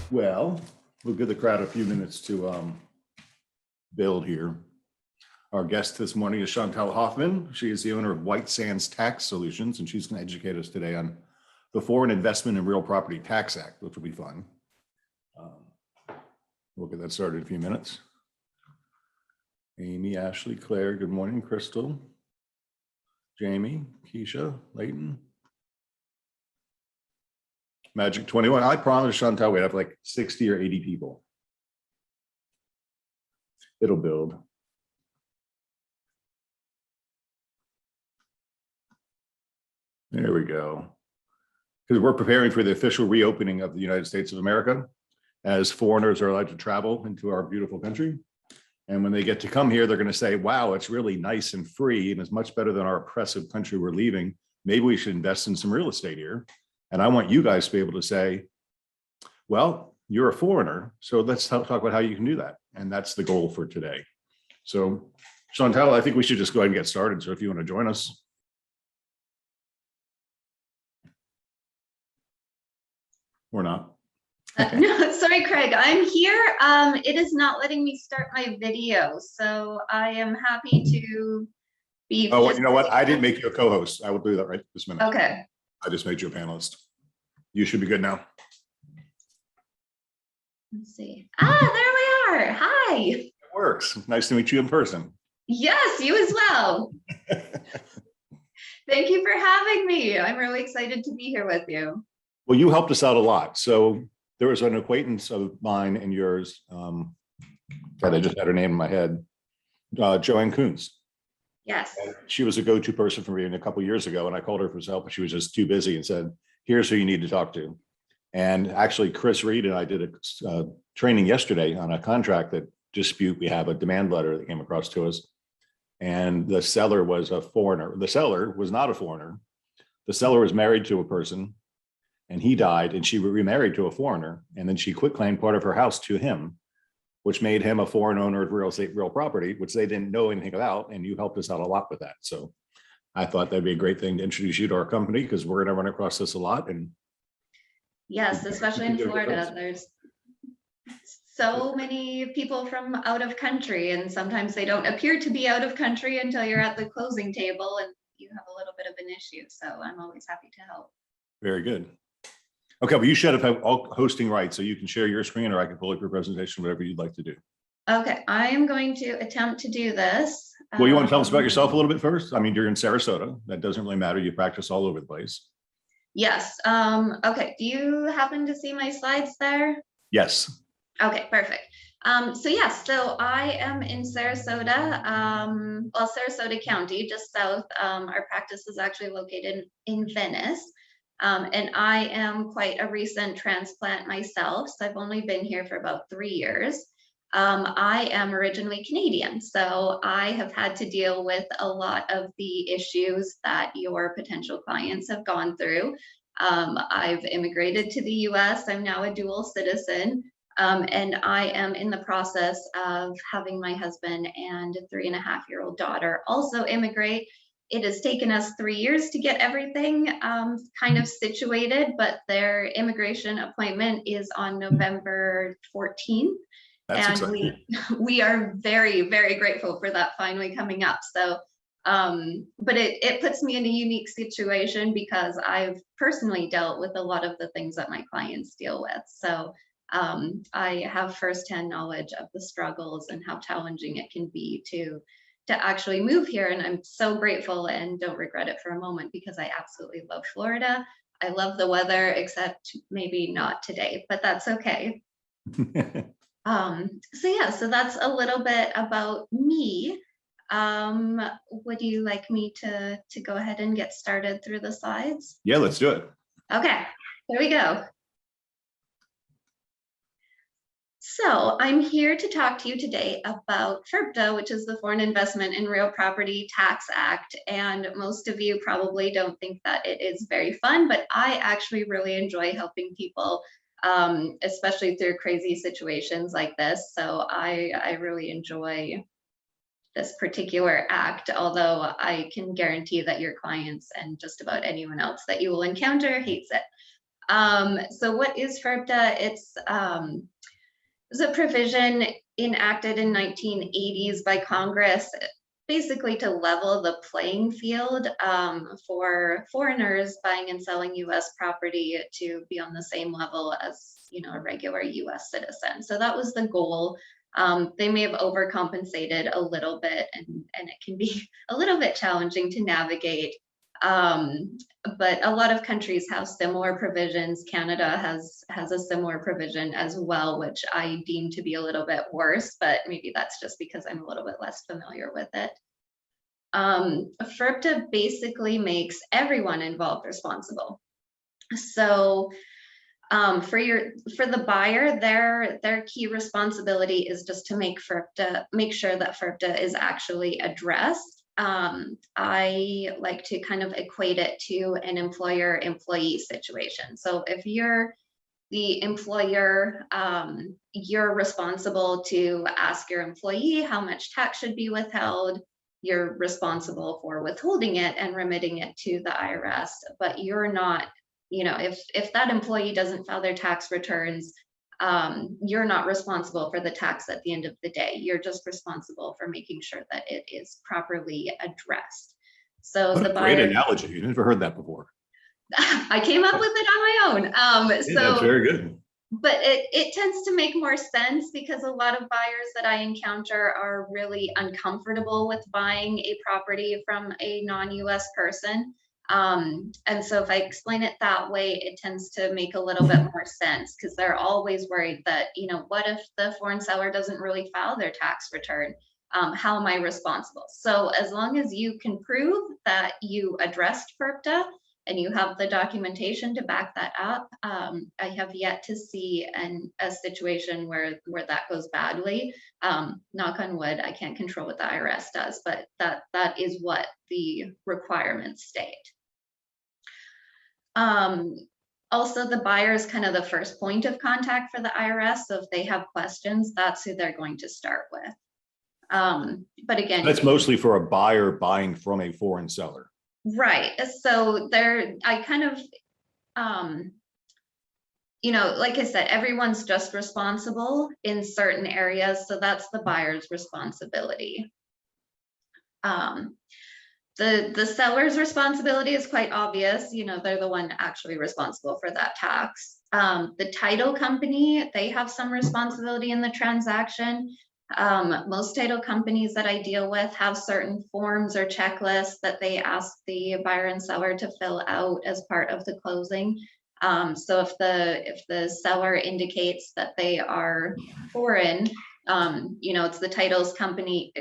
Well, we'll give the crowd a few minutes to build here. Our guest this morning is Chantal Hoffman. She is the owner of White Sands Tax Solutions, and she's going to educate us today on the Foreign Investment in Real Property Tax Act, which will be fun. We'll get that started in a few minutes. Amy, Ashley, Claire, good morning. Crystal, Jamie, Keisha, Layton. Magic 21. I promise Chantal we'd have like 60 or 80 people. It'll build. There we go. Because we're preparing for the official reopening of the United States of America, as foreigners are allowed to travel into our beautiful country. And when they get to come here, they're going to say, wow, it's really nice and free and it's much better than our oppressive country we're leaving. Maybe we should invest in some real estate here. And I want you guys to be able to say, well, you're a foreigner, so let's talk about how you can do that. And that's the goal for today. So Chantal, I think we should just go ahead and get started. So if you want to join us. Or not. No, sorry, Craig, I'm here. It is not letting me start my video, so I am happy to be. Oh, you know what? I didn't make you a co-host. I will do that right this minute. Okay. I just made you a panelist. You should be good now. Let's see. Ah, there we are. Hi. It works. Nice to meet you in person. Yes, you as well. Thank you for having me. I'm really excited to be here with you. Well, you helped us out a lot. So there was an acquaintance of mine and yours, God, I just had her name in my head, Joanne Coons. Yes. And she was a go-to person for me a couple of years ago, and I called her for help, but she was just too busy and said, here's who you need to talk to. And actually, Chris Reed and I did a training yesterday on a contract that dispute. We have a demand letter that came across to us, and the seller was a foreigner. The seller was not a foreigner. The seller was married to a person, and he died, and she remarried to a foreigner, and then she quitclaimed part of her house to him, which made him a foreign owner of real estate, real property, which they didn't know anything about, and you helped us out a lot with that. So I thought that'd be a great thing to introduce you to our company, because we're going to run across this a lot. And yes, especially in Florida, there's so many people from out of country, and sometimes they don't appear to be out of country until you're at the closing table and you have a little bit of an issue. So I'm always happy to help. Very good. Okay, well, you should have all hosting rights, so you can share your screen, or I can pull up your presentation, whatever you'd like to do. Okay, I am going to attempt to do this. Well, you want to tell us about yourself a little bit first? I mean, you're in Sarasota. That doesn't really matter. You practice all over the place. Yes. Okay, do you happen to see my slides there? Yes. Okay, perfect. So yes, so I am in Sarasota, well, Sarasota County, just south. Our practice is actually located in Venice. And I am quite a recent transplant myself, so I've only been here for about 3 years. I am originally Canadian, so I have had to deal with a lot of the issues that your potential clients have gone through. I've immigrated to the US, I'm now a dual citizen, and I am in the process of having my husband and a 3.5-year-old daughter also immigrate. It has taken us 3 years to get everything kind of situated, but their immigration appointment is on November 14th. That's and exciting. we are very, very grateful for that finally coming up. So, but it puts me in a unique situation because I've personally dealt with a lot of the things that my clients deal with. So I have firsthand knowledge of the struggles and how challenging it can be to actually move here. And I'm so grateful and don't regret it for a moment because I absolutely love Florida. I love the weather, except maybe not today, but that's okay. So yeah, so that's a little bit about me. Would you like me to go ahead and get started through the slides? Yeah, let's do it. Okay, here we go. So I'm here to talk to you today about FIRPTA, which is the Foreign Investment in Real Property Tax Act. And most of you probably don't think that it is very fun, but I actually really enjoy helping people, especially through crazy situations like this. So I really enjoy this particular act, although I can guarantee that your clients and just about anyone else that you will encounter hates it. So what is FIRPTA? It's a provision enacted in 1980s by Congress, basically to level the playing field for foreigners buying and selling U.S. property to be on the same level as a regular U.S. citizen. So that was the goal. They may have overcompensated a little bit, and it can be a little bit challenging to navigate. But a lot of countries have similar provisions. Canada has a similar provision as well, which I deem to be a little bit worse, but maybe that's just because I'm a little bit less familiar with it. FIRPTA basically makes everyone involved responsible. So for the buyer, their key responsibility is just to make sure that FIRPTA is actually addressed. I like to kind of equate it to an employer-employee situation. So if you're the employer, you're responsible to ask your employee how much tax should be withheld. You're responsible for withholding it and remitting it to the IRS, but you're not, if that employee doesn't file their tax returns, you're not responsible for the tax at the end of the day. You're just responsible for making sure that it is properly addressed. So What a great analogy. You never heard that before. I came up with it on my own. That's very good. But it tends to make more sense because a lot of buyers that I encounter are really uncomfortable with buying a property from a non-US person. And so if I explain it that way, it tends to make a little bit more sense, because they're always worried that, what if the foreign seller doesn't really file their tax return? How am I responsible? So as long as you can prove that you addressed FIRPTA and you have the documentation to back that up, I have yet to see a situation where that goes badly. Knock on wood, I can't control what the IRS does, but that is what the requirements state. Also, the buyer is kind of the first point of contact for the IRS. So if they have questions, that's who they're going to start with. But again, that's mostly for a buyer buying from a foreign seller. Right. So I kind of, like I said, everyone's just responsible in certain areas. So that's the buyer's responsibility. The seller's responsibility is quite obvious. They're the one actually responsible for that tax. The title company, they have some responsibility in the transaction. Most title companies that I deal with have certain forms or checklists that they ask the buyer and seller to fill out as part of the closing. So if the seller indicates that they are foreign, it's the titles company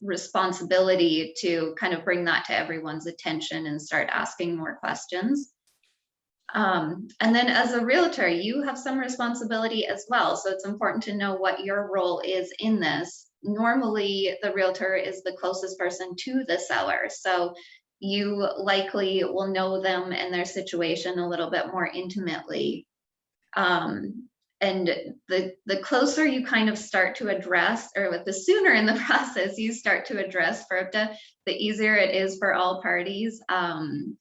responsibility to kind of bring that to everyone's attention and start asking more questions. And then as a realtor, you have some responsibility as well. So it's important to know what your role is in this. Normally, the realtor is the closest person to the seller. So you likely will know them and their situation a little bit more intimately. And the closer you kind of start to address, or the sooner in the process you start to address FIRPTA, the easier it is for all parties.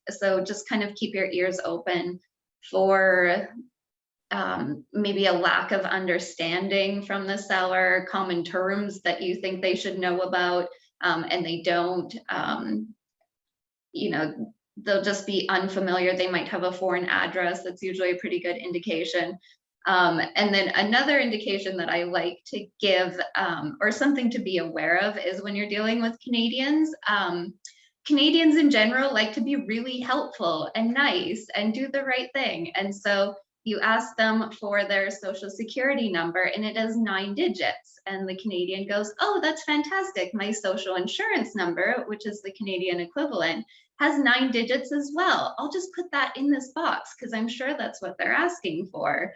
So just kind of keep your ears open for maybe a lack of understanding from the seller, common terms that you think they should know about, and they don't. They'll just be unfamiliar. They might have a foreign address. That's usually a pretty good indication. And then another indication that I like to give, or something to be aware of, is when you're dealing with Canadians. Canadians in general like to be really helpful and nice and do the right thing. And so you ask them for their social security number and it has 9 digits. And the Canadian goes, "Oh, that's fantastic. My social insurance number," which is the Canadian equivalent, has 9 digits as well. I'll just put that in this box because I'm sure that's what they're asking for.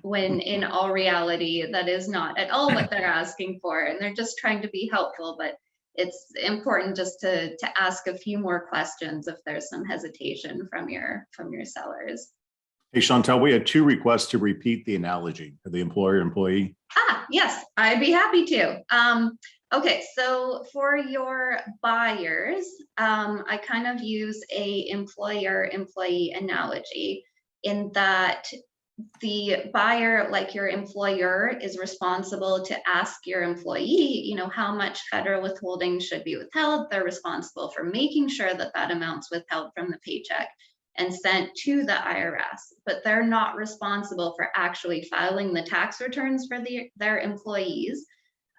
When in all reality, that is not at all what they're asking for. And they're just trying to be helpful, but it's important just to ask a few more questions if there's some hesitation from your sellers. Hey, Chantel, we had 2 requests to repeat the analogy of the employer-employee. Yes, I'd be happy to. Okay, so for your buyers, I kind of use a employer-employee analogy. in that the buyer, like your employer, is responsible to ask your employee, how much federal withholding should be withheld. They're responsible for making sure that that amount's withheld from the paycheck and sent to the IRS, but they're not responsible for actually filing the tax returns for their employees.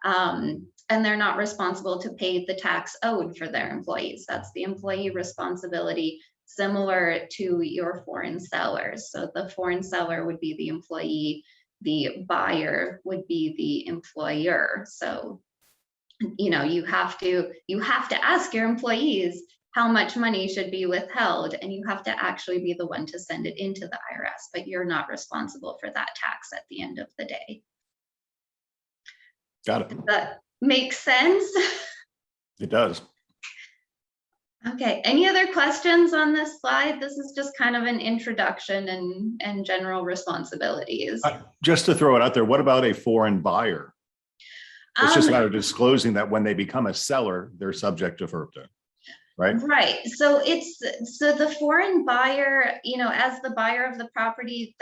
And they're not responsible to pay the tax owed for their employees. That's the employee responsibility, similar to your foreign sellers. So the foreign seller would be the employee, the buyer would be the employer. So, you have to ask your employees how much money should be withheld, and you have to actually be the one to send it into the IRS, but you're not responsible for that tax at the end of the day. Got it. Does that make sense? It does. Okay, any other questions on this slide? This is just kind of an introduction and general responsibilities. Just to throw it out there, what about a foreign buyer? It's just a matter of disclosing that when they become a seller, they're subject to FIRPTA, right? Right. So the foreign buyer, as the buyer of the property,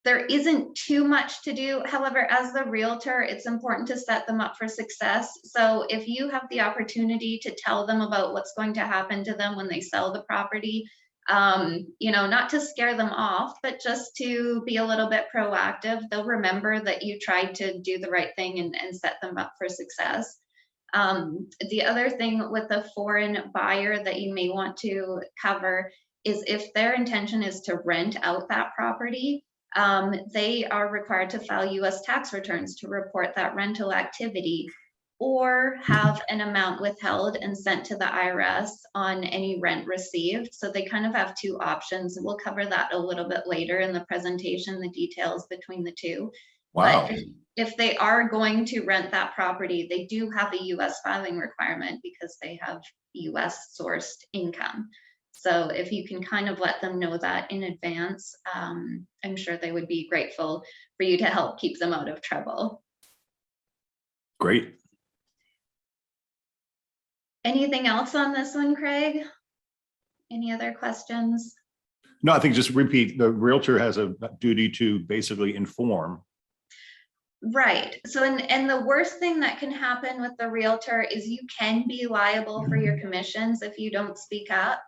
there isn't too much to do. However, as the realtor, it's important to set them up for success. So if you have the opportunity to tell them about what's going to happen to them when they sell the property, not to scare them off, but just to be a little bit proactive, they'll remember that you tried to do the right thing and set them up for success. The other thing with a foreign buyer that you may want to cover is if their intention is to rent out that property, they are required to file US tax returns to report that rental activity, or have an amount withheld and sent to the IRS on any rent received. So they kind of have two options. We'll cover that a little bit later in the presentation, the details between the two. Wow. But if they are going to rent that property, they do have a US filing requirement because they have US sourced income. So if you can kind of let them know that in advance, I'm sure they would be grateful for you to help keep them out of trouble. Great. Anything else on this one, Craig? Any other questions? No, I think just repeat, the realtor has a duty to basically inform. Right. So, and the worst thing that can happen with the realtor is you can be liable for your commissions if you don't speak up.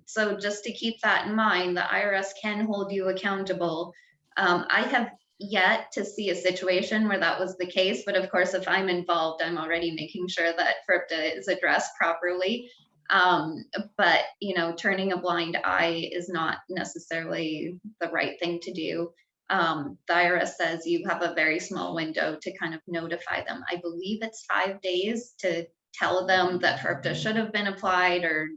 So just to keep that in mind, the IRS can hold you accountable. I have yet to see a situation where that was the case, but of course, if I'm involved, I'm already making sure that FIRPTA is addressed properly. But turning a blind eye is not necessarily the right thing to do. The IRS says you have a very small window to kind of notify them. I believe it's 5 days to tell them that FIRPTA should have been applied, or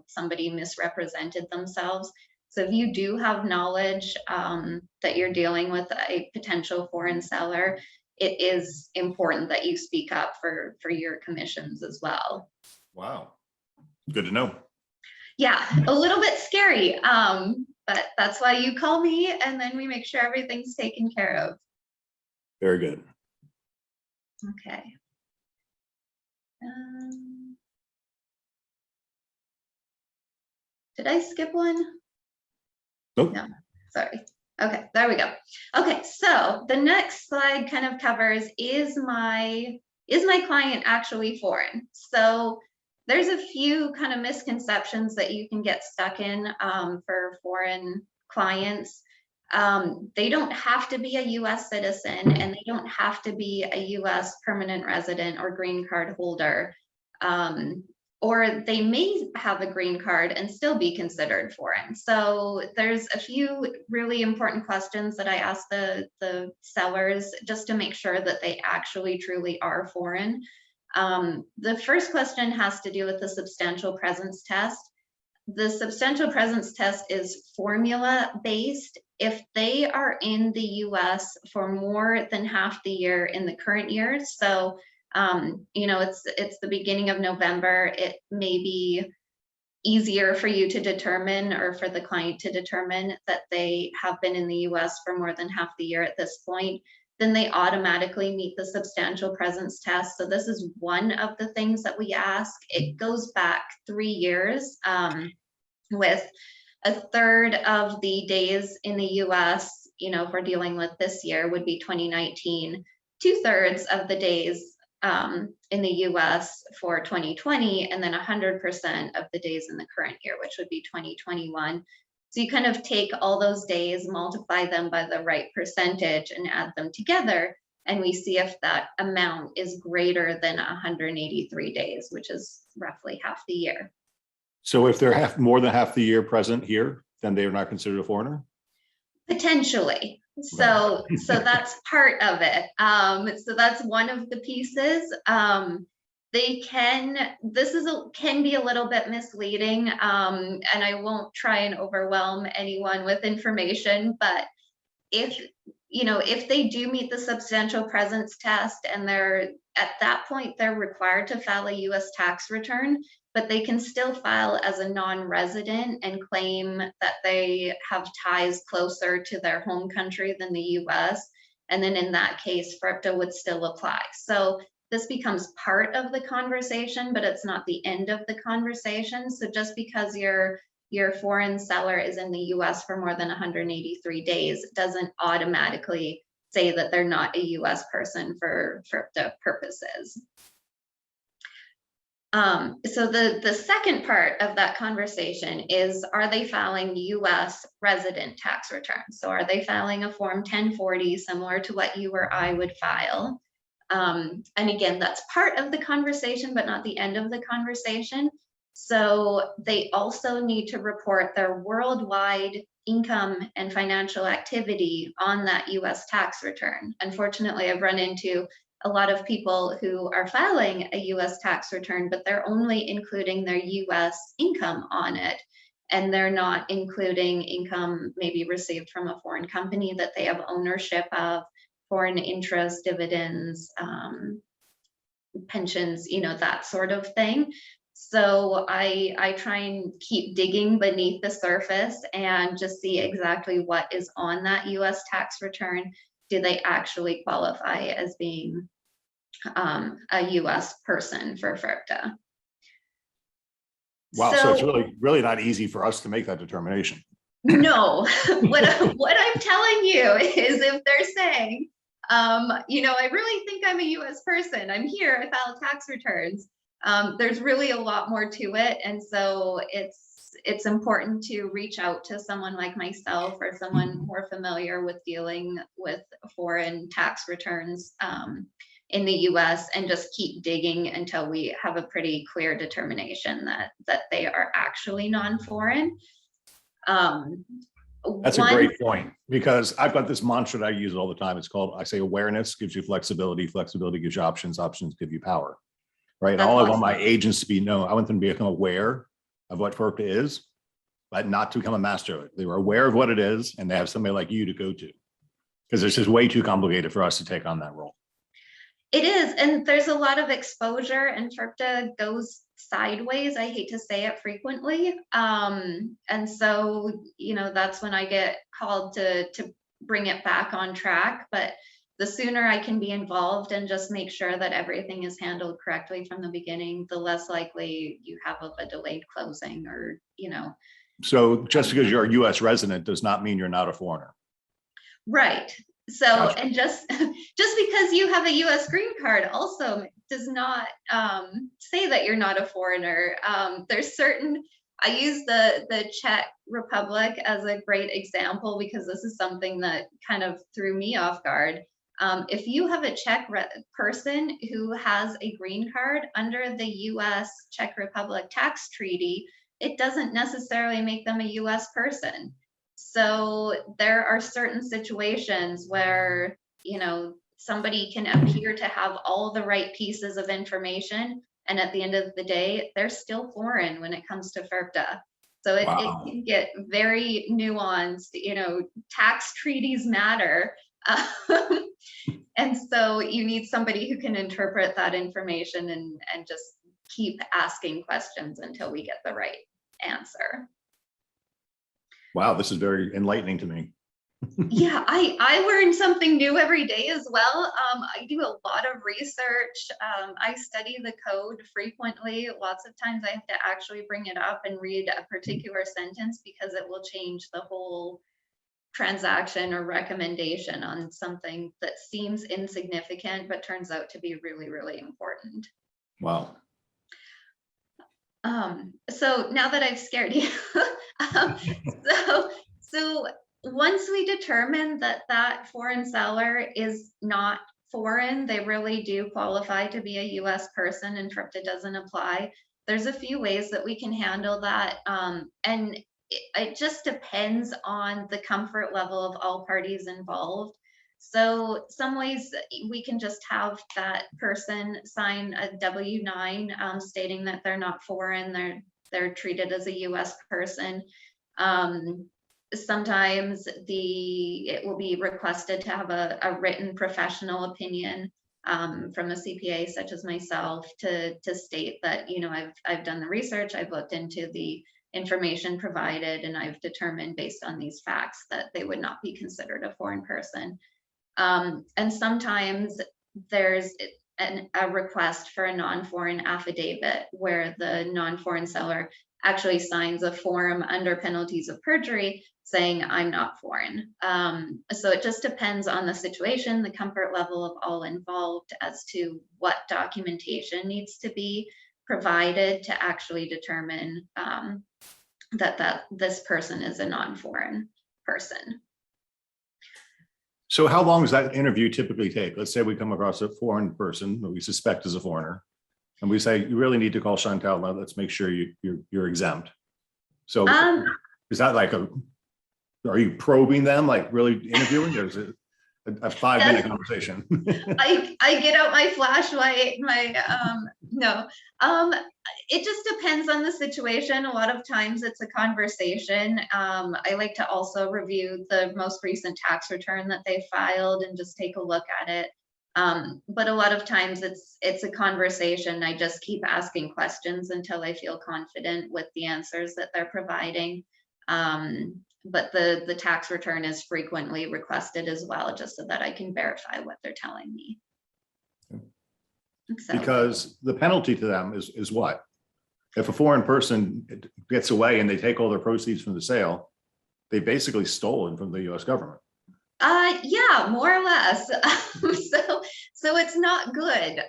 somebody misrepresented themselves. So if you do have knowledge that you're dealing with a potential foreign seller, it is important that you speak up for your commissions as well. Wow, good to know. Yeah, a little bit scary, but that's why you call me, and then we make sure everything's taken care of. Very good. Okay. Did I skip one? Nope. No, sorry. Okay, there we go. Okay, so the next slide kind of covers, is my client actually foreign? So there's a few kind of misconceptions that you can get stuck in for foreign clients. They don't have to be a US citizen, and they don't have to be a US permanent resident or green card holder. Or they may have a green card and still be considered foreign. So there's a few really important questions that I ask the sellers just to make sure that they actually truly are foreign. The first question has to do with the substantial presence test. The substantial presence test is formula based. If they are in the US for more than half the year in the current year, so it's the beginning of November, it may be easier for you to determine, or for the client to determine, that they have been in the US for more than half the year at this point, then they automatically meet the substantial presence test. So this is one of the things that we ask. It goes back 3 years with A third of the days in the US, if we're dealing with this year, would be 2019. 2/3 of the days in the US for 2020, and then 100% of the days in the current year, which would be 2021. So you kind of take all those days, multiply them by the right percentage, and add them together, and we see if that amount is greater than 183 days, which is roughly half the year. So if they're more than half the year present here, then they are not considered a foreigner? Potentially. So that's part of it. So that's one of the pieces. Can be a little bit misleading, and I won't try and overwhelm anyone with information, but if they do meet the substantial presence test, and at that point they're required to file a US tax return, but they can still file as a non-resident and claim that they have ties closer to their home country than the US. And then in that case, FIRPTA would still apply. So this becomes part of the conversation, but it's not the end of the conversation. So just because your foreign seller is in the US for more than 183 days doesn't automatically say that they're not a US person for FIRPTA purposes. So the second part of that conversation is, are they filing US resident tax returns? So are they filing a Form 1040 similar to what you or I would file? And again, that's part of the conversation, but not the end of the conversation. So they also need to report their worldwide income and financial activity on that US tax return. Unfortunately, I've run into a lot of people who are filing a US tax return, but they're only including their US income on it. And they're not including income maybe received from a foreign company that they have ownership of, foreign interest, dividends, pensions, that sort of thing. So I try and keep digging beneath the surface and just see exactly what is on that US tax return. Do they actually qualify as being a US person for FIRPTA? Wow, so it's really not easy for us to make that determination. No, what I'm telling you is, if they're saying, I really think I'm a US person, I'm here, I file tax returns, there's really a lot more to it. And so it's important to reach out to someone like myself or someone more familiar with dealing with foreign tax returns in the US, and just keep digging until we have a pretty clear determination that they are actually non-foreign. That's a great point, because I've got this mantra that I use all the time. It's called, I say, awareness gives you flexibility, flexibility gives you options, options give you power, right? And all I want my agents to be I want them to become aware of what FIRPTA is, but not to become a master of it. They were aware of what it is, and they have somebody like you to go to, because it's just way too complicated for us to take on that role. It is, and there's a lot of exposure, and FIRPTA goes sideways. I hate to say it frequently. And so, that's when I get called to bring it back on track. But the sooner I can be involved and just make sure that everything is handled correctly from the beginning, the less likely you have of a delayed closing, or. So just because you're a US resident does not mean you're not a foreigner. Right. So, gotcha. And just because you have a US green card also does not say that you're not a foreigner. There's I use the Czech Republic as a great example, because this is something that kind of threw me off guard. If you have a Czech person who has a green card under the US Czech Republic tax treaty, it doesn't necessarily make them a US person. So there are certain situations where, somebody can appear to have all the right pieces of information, and at the end of the day, they're still foreign when it comes to FIRPTA. So it can get very nuanced, tax treaties matter. And so you need somebody who can interpret that information and just keep asking questions until we get the right answer. Wow, this is very enlightening to me. Yeah, I learn something new every day as well. I do a lot of research. I study the code frequently. Lots of times I have to actually bring it up and read a particular sentence because it will change the whole transaction or recommendation on something that seems insignificant but turns out to be really, really important. Wow. So now that I've scared you, um, so once we determine that that foreign seller is not foreign, they really do qualify to be a US person and FIRPTA doesn't apply. There's a few ways that we can handle that. And it just depends on the comfort level of all parties involved. So some ways we can just have that person sign a W-9 stating that they're not foreign, they're treated as a US person. Um, Sometimes it will be requested to have a written professional opinion from a CPA such as myself to state that, you know, I've done the research, I've looked into the information provided, and I've determined based on these facts that they would not be considered a foreign person. And sometimes there's a request for a non-foreign affidavit where the non-foreign seller actually signs a form under penalties of perjury saying I'm not foreign. So it just depends on the situation, the comfort level of all involved as to what documentation needs to be provided to actually determine that this person is a non-foreign person. So how long does that interview typically take? Let's say we come across a foreign person that we suspect is a foreigner, and we say, you really need to call Chantal now. Let's make sure you're exempt. So is that like are you probing them, like really interviewing, or is it a 5-minute conversation? I get out my flashlight, no. It just depends on the situation. A lot of times it's a conversation. I like to also review the most recent tax return that they filed and just take a look at it. But a lot of times it's a conversation. I just keep asking questions until I feel confident with the answers that they're providing. But the tax return is frequently requested as well, just so that I can verify what they're telling me. So, Because the penalty to them is what? If a foreign person gets away and they take all their proceeds from the sale, they basically stolen from the US government. yeah, more or less. So it's not good.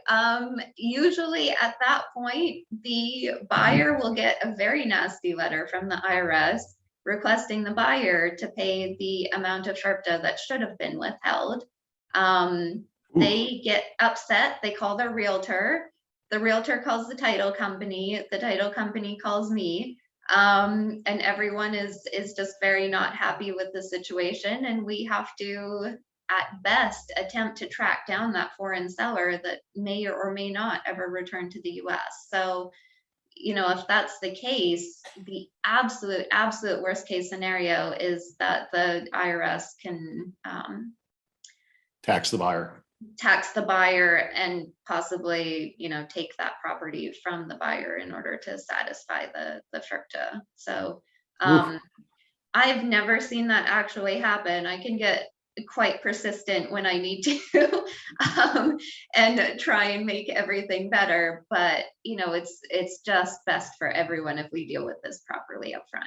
Usually at that point, the buyer will get a very nasty letter from the IRS requesting the buyer to pay the amount of FIRPTA that should have been withheld. They get upset, they call their realtor, the realtor calls the title company calls me, and everyone is just very not happy with the situation, and we have to at best attempt to track down that foreign seller that may or may not ever return to the US. So, you know, if that's the case, the absolute worst case scenario is that the IRS can Tax the buyer. tax the buyer and possibly, you know, take that property from the buyer in order to satisfy the FIRPTA. So I've never seen that actually happen. I can get quite persistent when I need to and try and make everything better. But, you know, it's just best for everyone if we deal with this properly up front.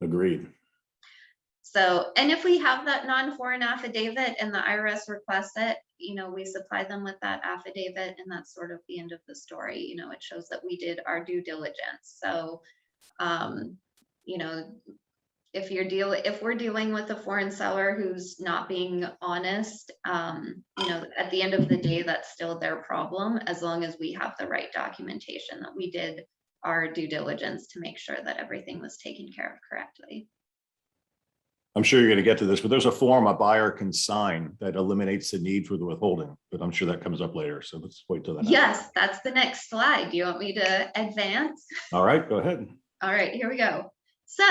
Agreed. So, and if we have that non-foreign affidavit and the IRS requests it, you know, we supply them with that affidavit, and that's sort of the end of the story. You know, it shows that we did our due diligence. So, you know, if we're dealing with a foreign seller who's not being honest, you know, at the end of the day, that's still their problem, as long as we have the right documentation that we did our due diligence to make sure that everything was taken care of correctly. I'm sure you're going to get to this, but there's a form a buyer can sign that eliminates the need for the withholding, but I'm sure that comes up later. So let's wait till that. Yes, that's the next slide. Do you want me to advance? All right, go ahead. All right, here we go. So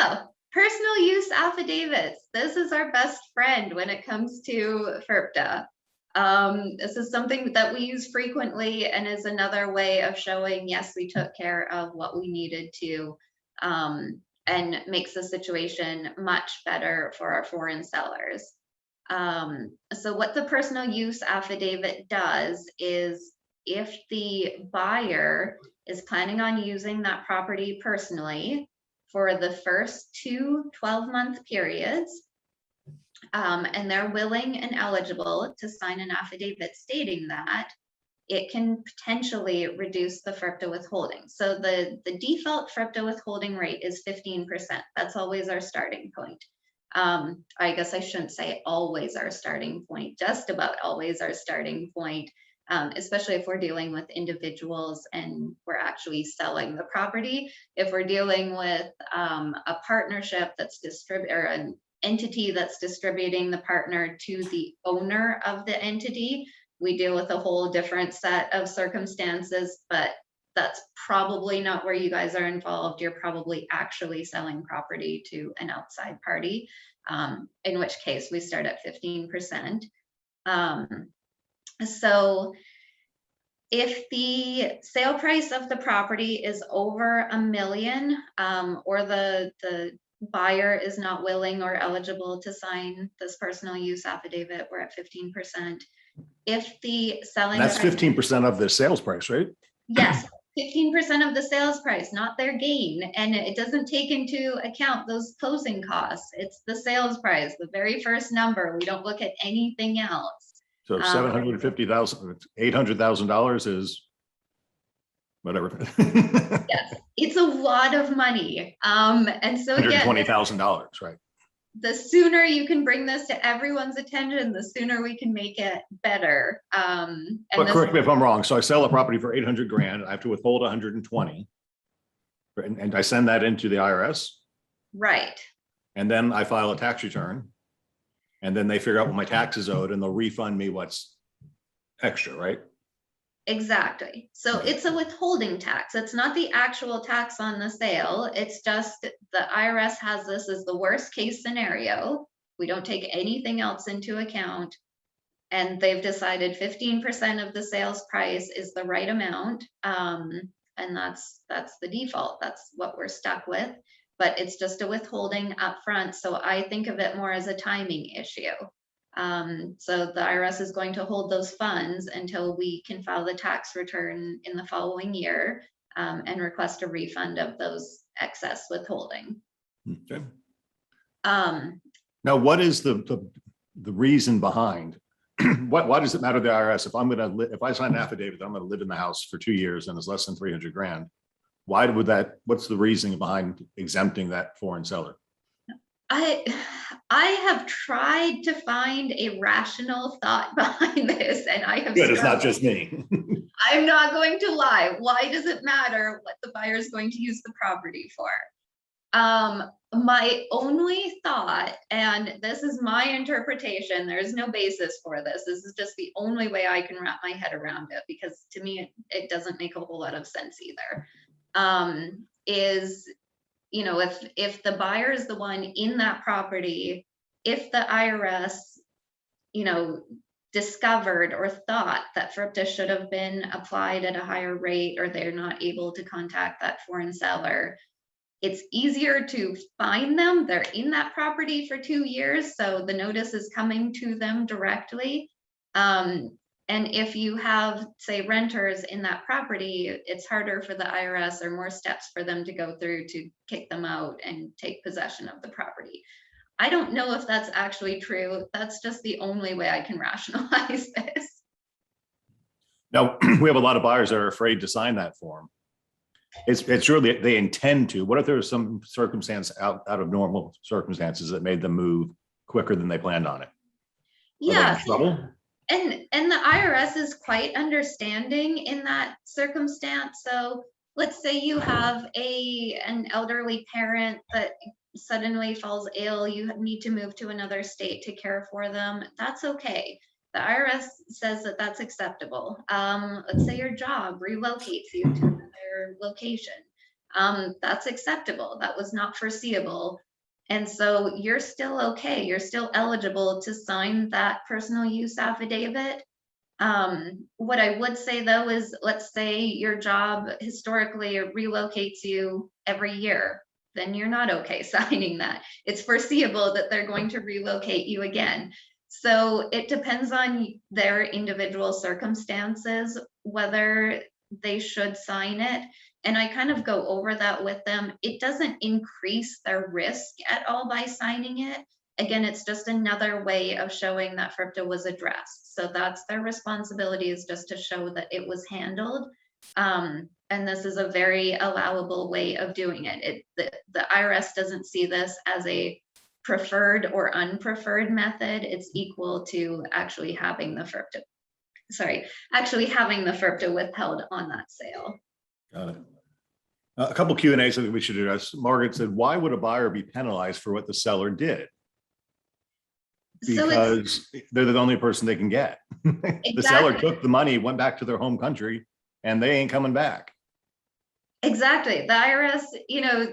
personal use affidavits. This is our best friend when it comes to FIRPTA. This is something that we use frequently and is another way of showing, yes, we took care of what we needed to and makes the situation much better for our foreign sellers. So what the personal use affidavit does is, if the buyer is planning on using that property personally for the first 2 12-month periods, and they're willing and eligible to sign an affidavit stating that, it can potentially reduce the FIRPTA withholding. So the default FIRPTA withholding rate is 15%. That's always our starting point. I guess I shouldn't say always our starting point, just about always our starting point, especially if we're dealing with individuals and we're actually selling the property. If we're dealing with a partnership that's or an entity that's distributing the partner to the owner of the entity, we deal with a whole different set of circumstances, but that's probably not where you guys are involved. You're probably actually selling property to an outside party, in which case we start at 15%. So if the sale price of the property is over $1 million, or the buyer is not willing or eligible to sign this personal use affidavit, we're at 15%. If the selling That's 15% of the sales price, right? Yes, 15% of the sales price, not their gain. And it doesn't take into account those closing costs. It's the sales price, the very first number. We don't look at anything else. So $750,000, $800,000 is whatever. Yes, it's a lot of money. And so again, $120,000, right? the sooner you can bring this to everyone's attention, the sooner we can make it better. But correct me if I'm wrong. So I sell a property for 800 grand. I have to withhold 120. And I send that into the IRS. Right. And then I file a tax return. And then they figure out what my taxes owed and they'll refund me what's extra, right? Exactly. So it's a withholding tax. It's not the actual tax on the sale. It's just the IRS has this as the worst case scenario. We don't take anything else into account. And they've decided 15% of the sales price is the right amount. And that's the default. That's what we're stuck with. But it's just a withholding up front. So I think of it more as a timing issue. So the IRS is going to hold those funds until we can file the tax return in the following year, and request a refund of those excess withholding. Okay. Now, what is the reason behind why does it matter to the IRS if I sign an affidavit that I'm going to live in the house for 2 years and it's less than 300 grand? Why would that? What's the reasoning behind exempting that foreign seller? I have tried to find a rational thought behind this, and I have. Good, it's not just me. I'm not going to lie. Why does it matter what the buyer is going to use the property for? My only thought, and this is my interpretation, there is no basis for this. This is just the only way I can wrap my head around it, because to me, it doesn't make a whole lot of sense either. Is, you know, if the buyer is the one in that property, if the IRS, you know, discovered or thought that FIRPTA should have been applied at a higher rate, or they're not able to contact that foreign seller, it's easier to find them. They're in that property for 2 years, so the notice is coming to them directly. And if you have, say, renters in that property, it's harder for the IRS, or more steps for them to go through to kick them out and take possession of the property. I don't know if that's actually true. That's just the only way I can rationalize this. Now, we have a lot of buyers that are afraid to sign that form. It's really, they intend to. What if there was some circumstance out of normal circumstances that made them move quicker than they planned on it? Yeah. Trouble? And the IRS is quite understanding in that circumstance. So let's say you have an elderly parent that suddenly falls ill, you need to move to another state to care for them. That's okay. The IRS says that that's acceptable. Let's say your job relocates you to another location. That's acceptable. That was not foreseeable. And so you're still okay. You're still eligible to sign that personal use affidavit. What I would say though is, let's say your job historically relocates you every year. then you're not okay signing that. It's foreseeable that they're going to relocate you again. So it depends on their individual circumstances, whether they should sign it. And I kind of go over that with them. It doesn't increase their risk at all by signing it. Again, it's just another way of showing that FIRPTA was addressed. So that's their responsibility, is just to show that it was handled. And this is a very allowable way of doing it. The IRS doesn't see this as a preferred or unpreferred method. It's equal to actually having the FIRPTA, actually having the FIRPTA withheld on that sale. Got it. A couple Q&As I think we should address. Margaret said, why would a buyer be penalized for what the seller did? Because they're the only person they can get. The seller took the money, went back to their home country, and they ain't coming back. Exactly. The IRS,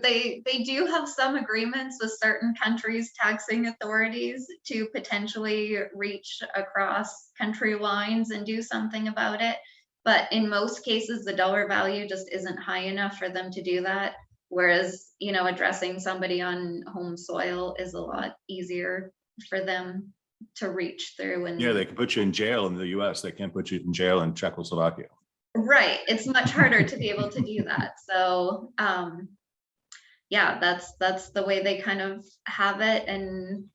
they do have some agreements with certain countries' taxing authorities to potentially reach across country lines and do something about it. But in most cases, the dollar value just isn't high enough for them to do that. Whereas, addressing somebody on home soil is a lot easier for them to reach through. And yeah, they can put you in jail in the US. They can't put you in jail in Czechoslovakia. Right. It's much harder to be able to do that. So, yeah, that's the way they kind of have it. And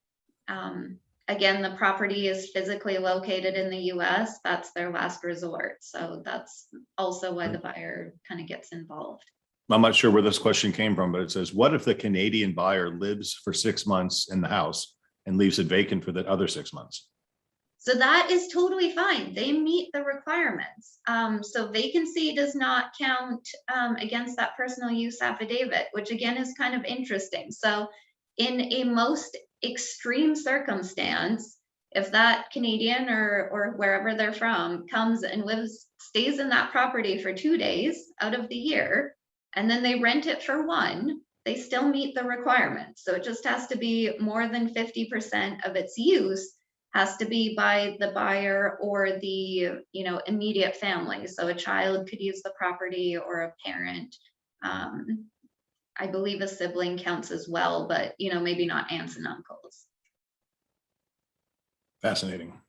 again, the property is physically located in the US. That's their last resort. So that's also why the buyer kind of gets involved. I'm not sure where this question came from, but it says, what if the Canadian buyer lives for 6 months in the house and leaves it vacant for the other 6 months? So that is totally fine. They meet the requirements. So vacancy does not count against that personal use affidavit, which again is kind of interesting. So in a most extreme circumstance, if that Canadian or wherever they're from comes and stays in that property for 2 days out of the year, and then they rent it for 1, they still meet the requirements. So it just has to be more than 50% of its use has to be by the buyer or the immediate family. So a child could use the property, or a parent. I believe a sibling counts as well, but maybe not aunts and uncles. Fascinating.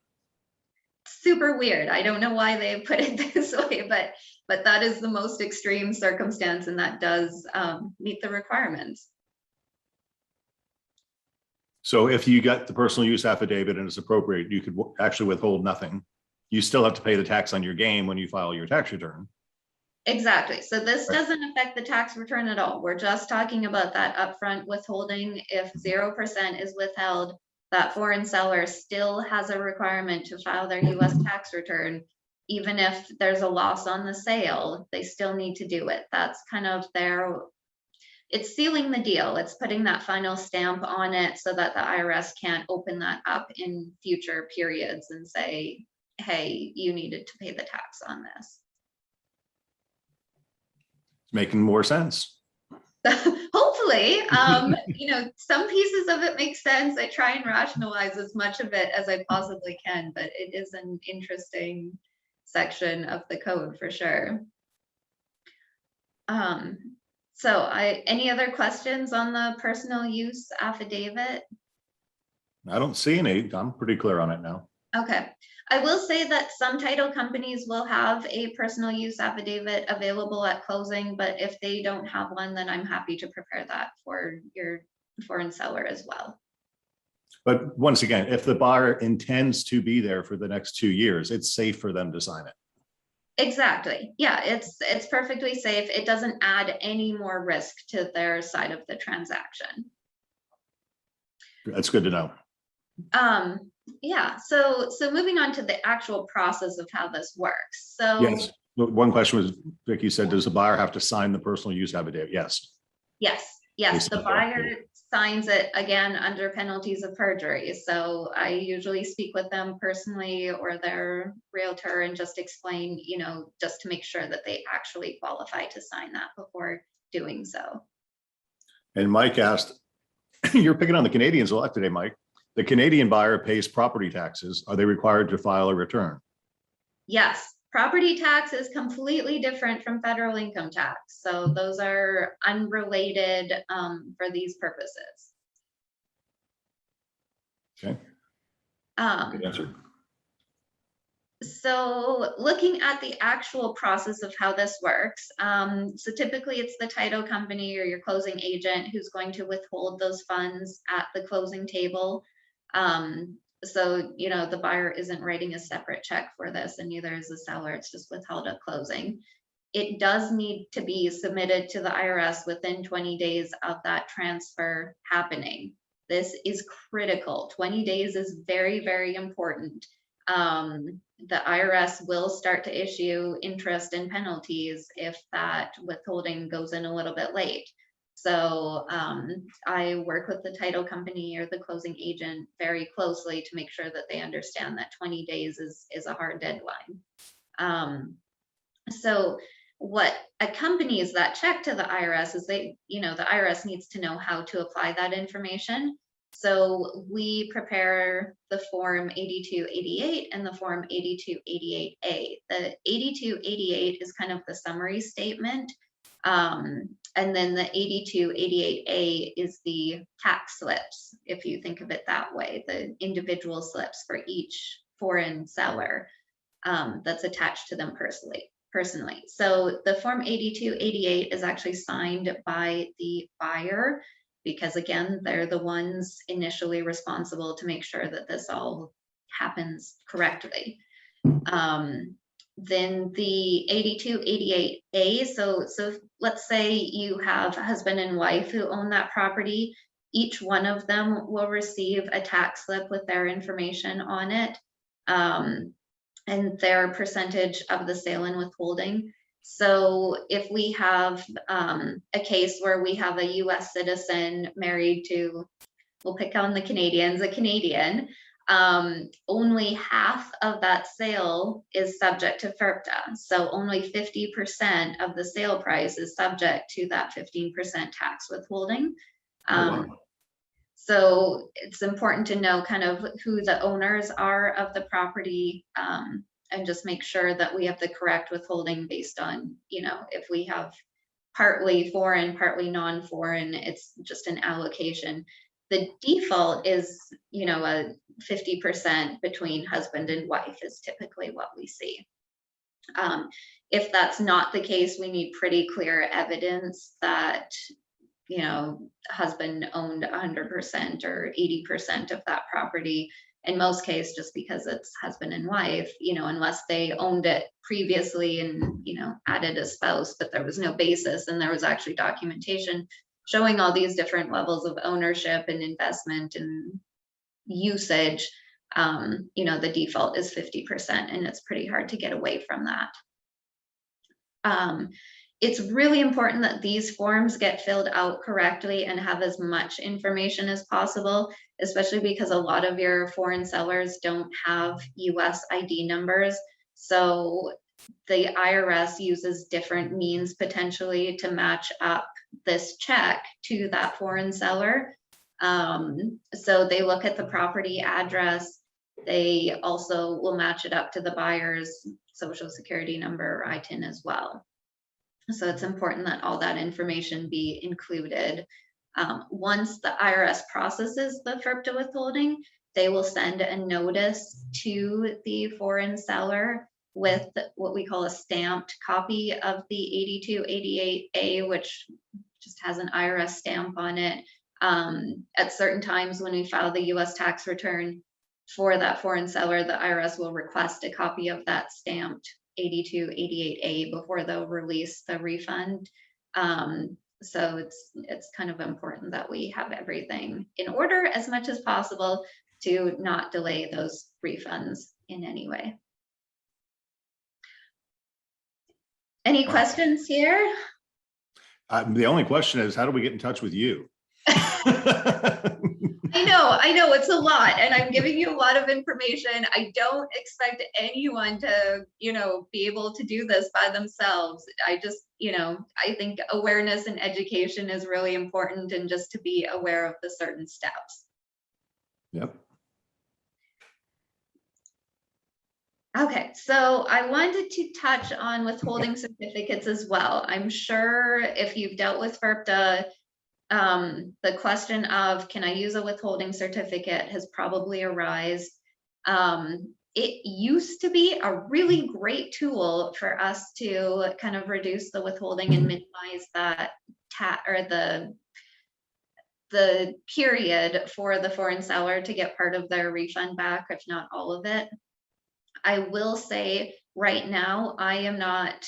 Super weird. I don't know why they put it this way, but that is the most extreme circumstance, and that does meet the requirements. So if you got the personal use affidavit and it's appropriate, you could actually withhold nothing. You still have to pay the tax on your gain when you file your tax return. Exactly. So this doesn't affect the tax return at all. We're just talking about that upfront withholding. If 0% is withheld, that foreign seller still has a requirement to file their US tax return. Even if there's a loss on the sale, they still need to do it. That's kind of it's sealing the deal. It's putting that final stamp on it so that the IRS can't open that up in future periods and say, hey, you needed to pay the tax on this. It's making more sense. Hopefully, some pieces of it make sense. I try and rationalize as much of it as I possibly can, but it is an interesting section of the code for sure. So any other questions on the personal use affidavit? I don't see any. I'm pretty clear on it now. Okay. I will say that some title companies will have a personal use affidavit available at closing, but if they don't have one, then I'm happy to prepare that for your foreign seller as well. But once again, if the buyer intends to be there for the next 2 years, it's safe for them to sign it. Exactly. Yeah, it's perfectly safe. It doesn't add any more risk to their side of the transaction. That's good to know. Yeah, so moving on to the actual process of how this works. So yes, one question was, Vicky said, does the buyer have to sign the personal use affidavit? Yes. Yes, the buyer signs it again under penalties of perjury. So I usually speak with them personally or their realtor and just explain, just to make sure that they actually qualify to sign that before doing so. And Mike asked, you're picking on the Canadians a lot today, Mike. The Canadian buyer pays property taxes. Are they required to file a return? Yes, Property tax is completely different from federal income tax. So those are unrelated for these purposes. Okay, Um, good answer. So looking at the actual process of how this works, so typically it's the title company or your closing agent who's going to withhold those funds at the closing table. So, you know, the buyer isn't writing a separate check for this, and neither is the seller. It's just withheld at closing. It does need to be submitted to the IRS within 20 days of that transfer happening. This is critical. 20 days is very, very important. The IRS will start to issue interest and penalties if that withholding goes in a little bit late. So I work with the title company or the closing agent very closely to make sure that they understand that 20 days is a hard deadline. So what accompanies that check to the IRS is the IRS needs to know how to apply that information. So we prepare the form 8288 and the form 8288A. The 8288 is kind of the summary statement. And then the 8288A is the tax slips, if you think of it that way, the individual slips for each foreign seller that's attached to them personally. So the form 8288 is actually signed by the buyer, because again, they're the ones initially responsible to make sure that this all happens correctly. Then the 8288A, so let's say you have a husband and wife who own that property. Each one of them will receive a tax slip with their information on it, and their percentage of the sale and withholding. So if we have a case where we have a US citizen married to, we'll pick on the Canadians, a Canadian, only half of that sale is subject to FIRPTA. So only 50% of the sale price is subject to that 15% tax withholding. Wow. So it's important to know kind of who the owners are of the property, and just make sure that we have the correct withholding based on, you know, if we have partly foreign, partly non-foreign, it's just an allocation. The default is, you know, a 50% between husband and wife is typically what we see. If that's not the case, we need pretty clear evidence that, you know, husband owned 100% or 80% of that property. In most cases, just because it's husband and wife, you know, unless they owned it previously and, you know, added a spouse, but there was no basis and there was actually documentation showing all these different levels of ownership and investment and usage, you know, the default is 50%, and it's pretty hard to get away from that. It's really important that these forms get filled out correctly and have as much information as possible, especially because a lot of your foreign sellers don't have US ID numbers. So the IRS uses different means potentially to match up this check to that foreign seller. So they look at the property address. They also will match it up to the buyer's social security number or ITIN as well. So it's important that all that information be included. Once the IRS processes the FIRPTA withholding, they will send a notice to the foreign seller with what we call a stamped copy of the 8288A, which just has an IRS stamp on it. At certain times when we file the US tax return for that foreign seller, the IRS will request a copy of that stamped 8288A before they'll release the refund. So it's kind of important that we have everything in order as much as possible to not delay those refunds in any way. Any questions here? The only question is, how do we get in touch with you? I know it's a lot, and I'm giving you a lot of information. I don't expect anyone to, you know, be able to do this by themselves. I just, you know, I think awareness and education is really important, and just to be aware of the certain steps. Yep. Okay, so I wanted to touch on withholding certificates as well. I'm sure if you've dealt with FIRPTA, the question of can I use a withholding certificate has probably arisen. It used to be a really great tool for us to kind of reduce the withholding and minimize that or the period for the foreign seller to get part of their refund back, if not all of it. I will say right now, I am not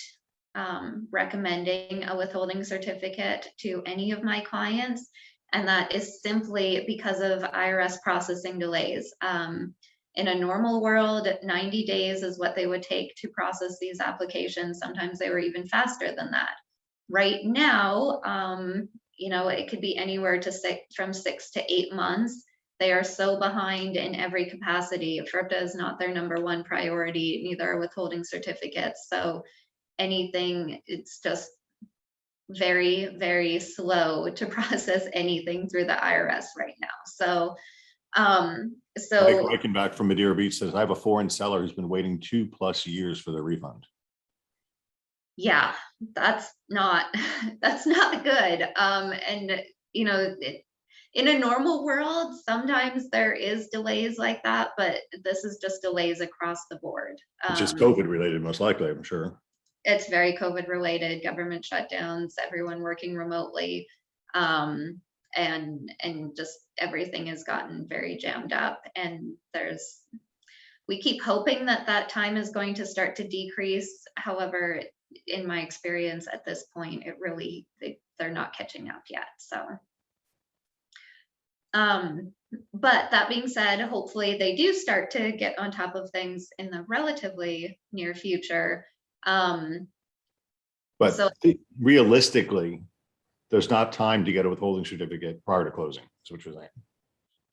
recommending a withholding certificate to any of my clients. And that is simply because of IRS processing delays. In a normal world, 90 days is what they would take to process these applications. Sometimes they were even faster than that. Right now, it could be anywhere to from 6 to 8 months. They are so behind in every capacity. FIRPTA is not their number one priority, neither are withholding certificates. So anything, it's just very, very slow to process anything through the IRS right now. So, Mike Reichenbach from Madeira Beach says, I have a foreign seller who's been waiting 2+ years for their refund. Yeah, that's not good. And in a normal world, sometimes there is delays like that, but this is just delays across the board. It's just COVID related, most likely, I'm sure. It's very COVID related, government shutdowns, everyone working remotely, and just everything has gotten very jammed up. And we keep hoping that time is going to start to decrease. However, in my experience at this point, they're not catching up yet. So. But that being said, hopefully they do start to get on top of things in the relatively near future. But realistically, there's not time to get a withholding certificate prior to closing, is what you're saying.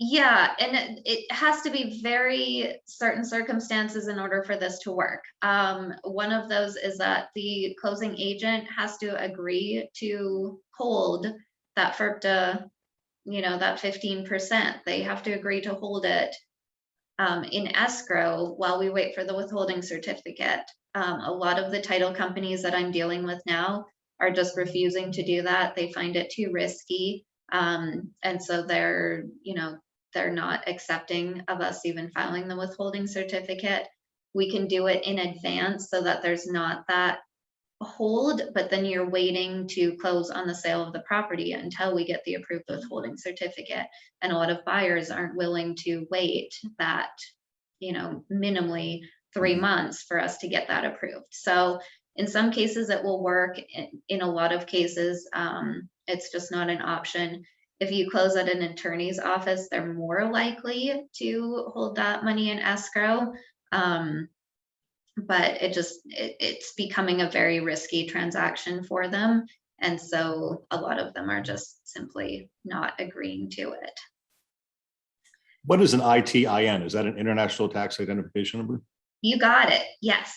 Yeah, and it has to be very certain circumstances in order for this to work. One of those is that the closing agent has to agree to hold that FIRPTA, that 15%. They have to agree to hold it in escrow while we wait for the withholding certificate. A lot of the title companies that I'm dealing with now are just refusing to do that. They find it too risky. And so they're not accepting of us even filing the withholding certificate. We can do it in advance so that there's not that hold, but then you're waiting to close on the sale of the property until we get the approved withholding certificate. And a lot of buyers aren't willing to wait that, minimally 3 months for us to get that approved. So in some cases it will work. In a lot of cases, it's just not an option. If you close at an attorney's office, they're more likely to hold that money in escrow. But it's becoming a very risky transaction for them. And so a lot of them are just simply not agreeing to it. What is an ITIN? Is that an international tax identification number? You got it. Yes.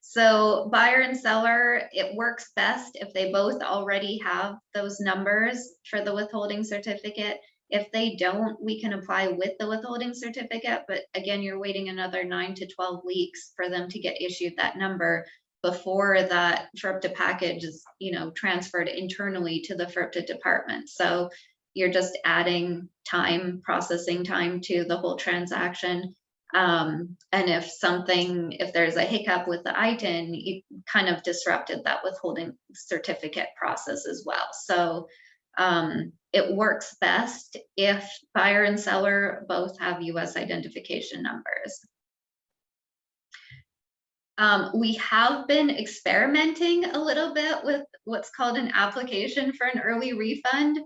So buyer and seller, it works best if they both already have those numbers for the withholding certificate. If they don't, we can apply with the withholding certificate, but again, you're waiting another 9 to 12 weeks for them to get issued that number before that FIRPTA package is, transferred internally to the FIRPTA department. So you're just adding processing time to the whole transaction. And if there's a hiccup with the ITIN, you kind of disrupted that withholding certificate process as well. So it works best if buyer and seller both have US identification numbers. We have been experimenting a little bit with what's called an application for an early refund.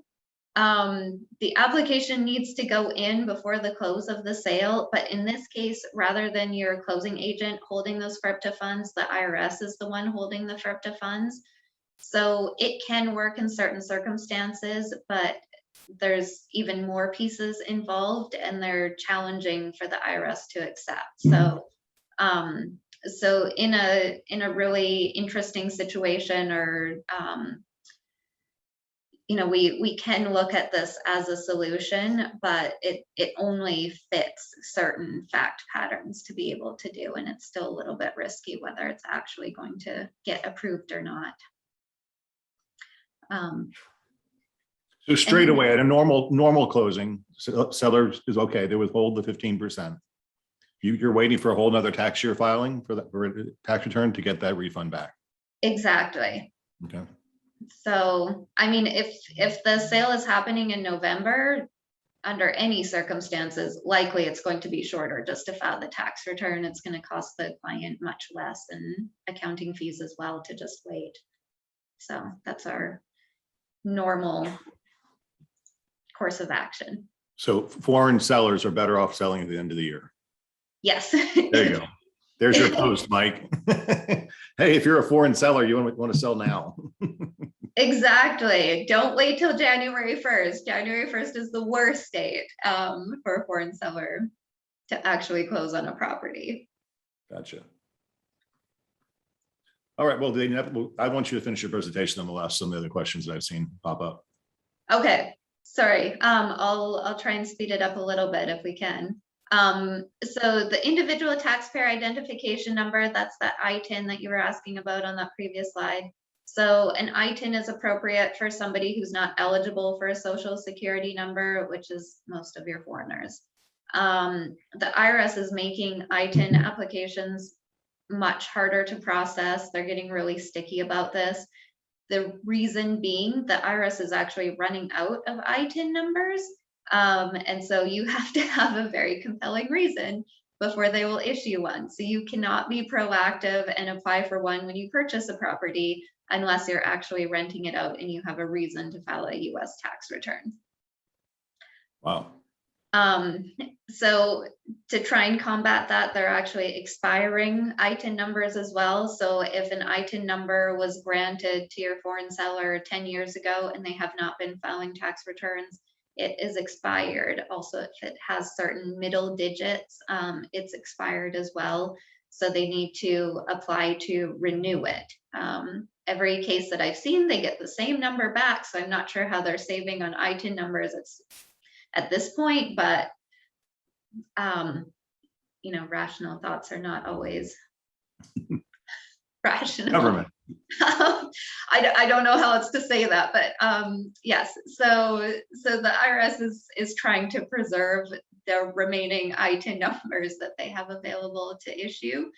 The application needs to go in before the close of the sale, but in this case, rather than your closing agent holding those FIRPTA funds, the IRS is the one holding the FIRPTA funds. So it can work in certain circumstances, but there's even more pieces involved and they're challenging for the IRS to accept. So in a really interesting situation, or we can look at this as a solution, but it only fits certain fact patterns to be able to do, and it's still a little bit risky whether it's actually going to get approved or not. So straight away at a normal closing, seller is okay. They withhold the 15%. You're waiting for a whole nother tax year filing for a tax return to get that refund back. Exactly. Okay. So, I mean, if the sale is happening in November, under any circumstances, likely it's going to be shorter just to file the tax return. It's going to cost the client much less, and accounting fees as well, to just wait. So that's our normal course of action. So foreign sellers are better off selling at the end of the year. Yes. There you go. There's your post, Mike. Hey, if you're a foreign seller, you want to sell now. Exactly. Don't wait till January 1st. January 1st is the worst date for a foreign seller to actually close on a property. Gotcha. All right. Well, I want you to finish your presentation, and we'll ask some of the other questions that I've seen pop up. Okay. Sorry. I'll try and speed it up a little bit if we can. So the individual taxpayer identification number, that's that ITIN that you were asking about on that previous slide. So an ITIN is appropriate for somebody who's not eligible for a social security number, which is most of your foreigners. The IRS is making ITIN applications much harder to process. They're getting really sticky about this. The reason being the IRS is actually running out of ITIN numbers. And so you have to have a very compelling reason before they will issue one. So you cannot be proactive and apply for one when you purchase a property unless you're actually renting it out and you have a reason to file a US tax return. Wow. So to try and combat that, they're actually expiring ITIN numbers as well. So if an ITIN number was granted to your foreign seller 10 years ago and they have not been filing tax returns, it is expired. Also, if it has certain middle digits, it's expired as well. So they need to apply to renew it. Every case that I've seen, they get the same number back. So I'm not sure how they're saving on ITIN numbers at this point, but rational thoughts are not always rational. Government. I don't know how else to say that, but yes. So the IRS is trying to preserve the remaining ITIN numbers that they have available to issue.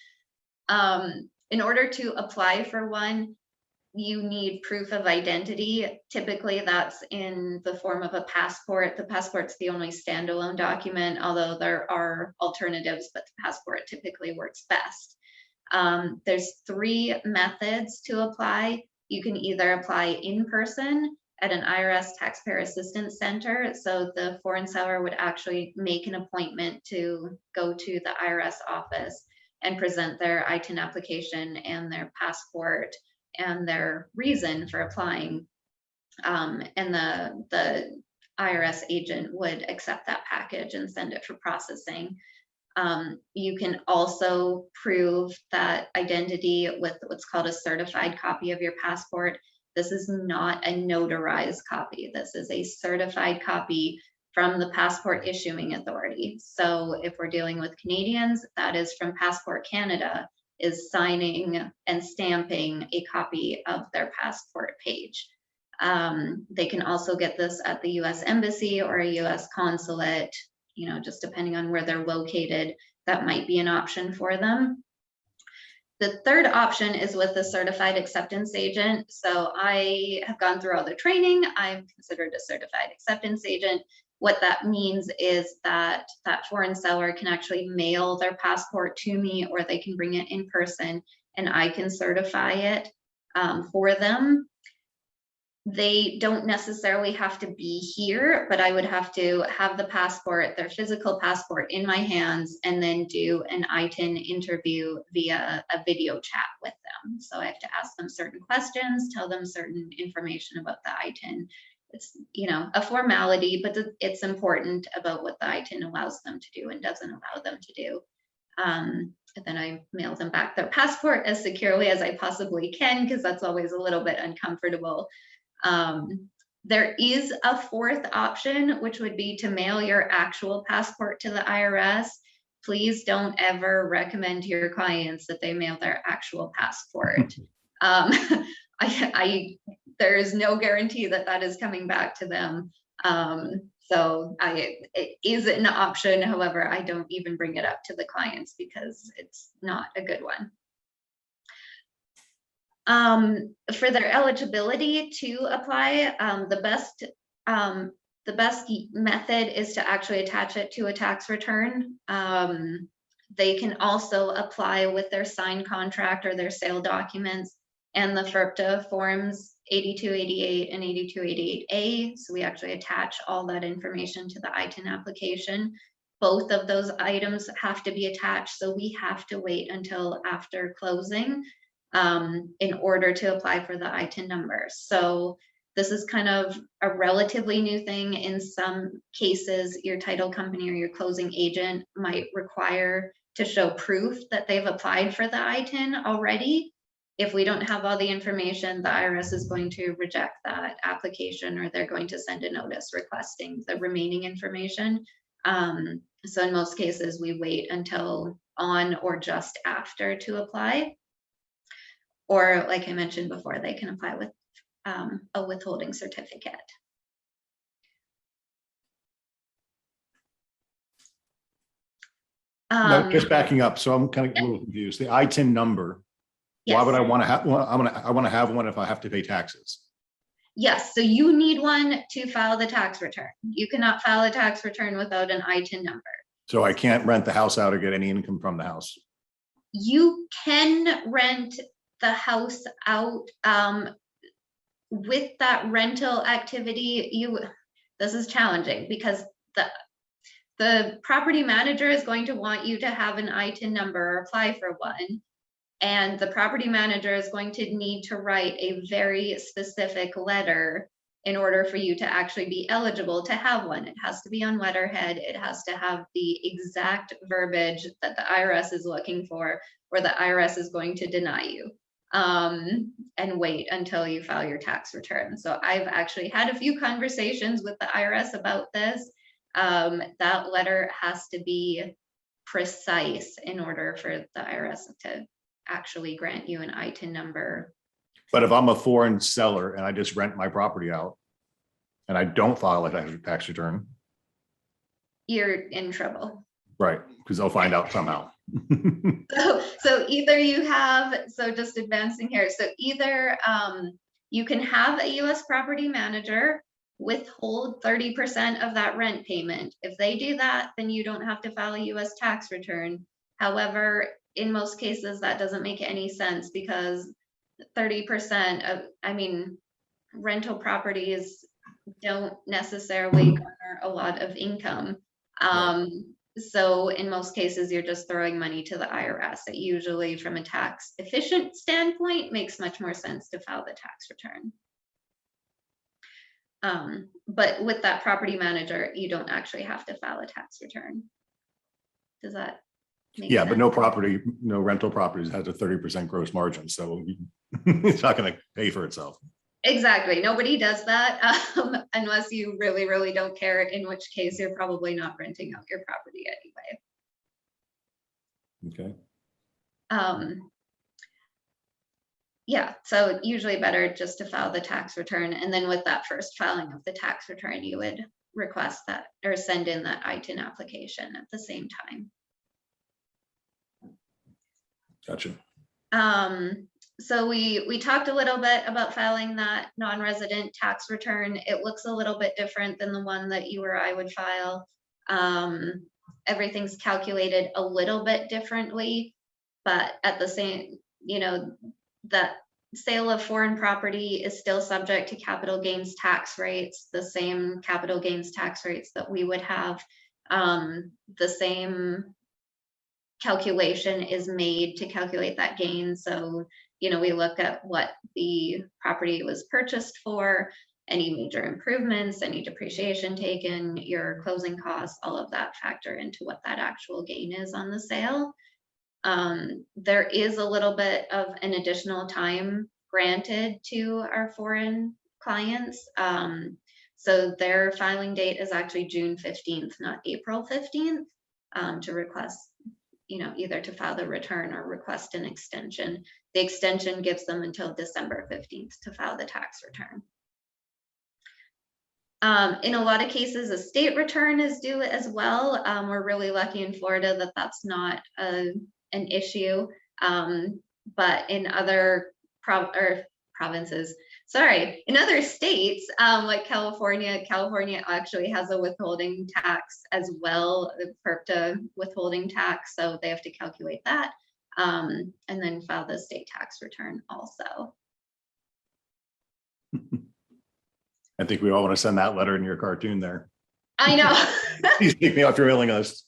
In order to apply for one, you need proof of identity. Typically that's in the form of a passport. The passport's the only standalone document, although there are alternatives, but the passport typically works best. There's 3 methods to apply. You can either apply in person at an IRS Taxpayer Assistance Center. So the foreign seller would actually make an appointment to go to the IRS office and present their ITIN application and their passport and their reason for applying, and the IRS agent would accept that package and send it for processing. You can also prove that identity with what's called a certified copy of your passport. This is not a notarized copy. This is a certified copy from the passport issuing authority. So if we're dealing with Canadians, that is from Passport Canada, is signing and stamping a copy of their passport page. They can also get this at the US Embassy or a US consulate, just depending on where they're located, that might be an option for them. The third option is with a certified acceptance agent. So I have gone through all the training. I'm considered a certified acceptance agent. What that means is that that foreign seller can actually mail their passport to me, or they can bring it in person and I can certify it for them. They don't necessarily have to be here, but I would have to have the passport, their physical passport, in my hands, and then do an ITIN interview via a video chat with them. So I have to ask them certain questions, tell them certain information about the ITIN. It's a formality, but it's important about what the ITIN allows them to do and doesn't allow them to do. And then I mail them back their passport as securely as I possibly can, because that's always a little bit uncomfortable. There is a fourth option, which would be to mail your actual passport to the IRS. Please don't ever recommend to your clients that they mail their actual passport. There is no guarantee that that is coming back to them. It is an option. However, I don't even bring it up to the clients because it's not a good one. For their eligibility to apply, the best method is to actually attach it to a tax return. They can also apply with their signed contract or their sale documents and the FIRPTA forms 8288 and 8288A. So we actually attach all that information to the ITIN application. Both of those items have to be attached, so we have to wait until after closing in order to apply for the ITIN number. So this is kind of a relatively new thing. In some cases, your title company or your closing agent might require to show proof that they've applied for the ITIN already. If we don't have all the information, the IRS is going to reject that application, or they're going to send a notice requesting the remaining information. So in most cases, we wait until on or just after to apply. Or like I mentioned before, they can apply with a withholding certificate. No, just backing up. So I'm kind of a little confused. The ITIN number, Yes. why would I want to have one? I want to have one if I have to pay taxes. Yes, so you need one to file the tax return. You cannot file a tax return without an ITIN number. So I can't rent the house out or get any income from the house. You can rent the house out with that rental activity. This is challenging because the property manager is going to want you to have an ITIN number or apply for one. And the property manager is going to need to write a very specific letter in order for you to actually be eligible to have one. It has to be on letterhead. It has to have the exact verbiage that the IRS is looking for, or the IRS is going to deny you, and wait until you file your tax return. So I've actually had a few conversations with the IRS about this. That letter has to be precise in order for the IRS to actually grant you an ITIN number. But if I'm a foreign seller and I just rent my property out and I don't file a tax return, you're in trouble. right? Because they'll find out somehow. So either you have, so just advancing here. So either you can have a US property manager withhold 30% of that rent payment. If they do that, then you don't have to file a US tax return. However, in most cases, that doesn't make any sense because 30% of, rental properties don't necessarily garner a lot of income. So in most cases, you're just throwing money to the IRS. It usually, from a tax efficient standpoint, makes much more sense to file the tax return. But with that property manager, you don't actually have to file a tax return. Does that make sense? But no rental properties has a 30% gross margin. So it's not going to pay for itself. Exactly. Nobody does that unless you really, really don't care, in which case you're probably not renting out your property anyway. Okay. Yeah, so usually better just to file the tax return. And then with that first filing of the tax return, you would request that or send in that ITIN application at the same time. Gotcha. So we talked a little bit about filing that non-resident tax return. It looks a little bit different than the one that you or I would file. Everything's calculated a little bit differently, but at the same, that sale of foreign property is still subject to capital gains tax rates, the same capital gains tax rates that we would have. The same calculation is made to calculate that gain. So, we look at what the property was purchased for, any major improvements, any depreciation taken, your closing costs, all of that factor into what that actual gain is on the sale. There is a little bit of an additional time granted to our foreign clients. So their filing date is actually June 15th, not April 15th, to request, either to file the return or request an extension. The extension gives them until December 15th to file the tax return. In a lot of cases, a state return is due as well. We're really lucky in Florida that that's not an issue. But in other provinces, in other states, like California actually has a withholding tax as well, the FIRPTA withholding tax. So they have to calculate that and then file the state tax return also. I think we all want to send that letter in your cartoon there. I know. Please take me off your mailing list.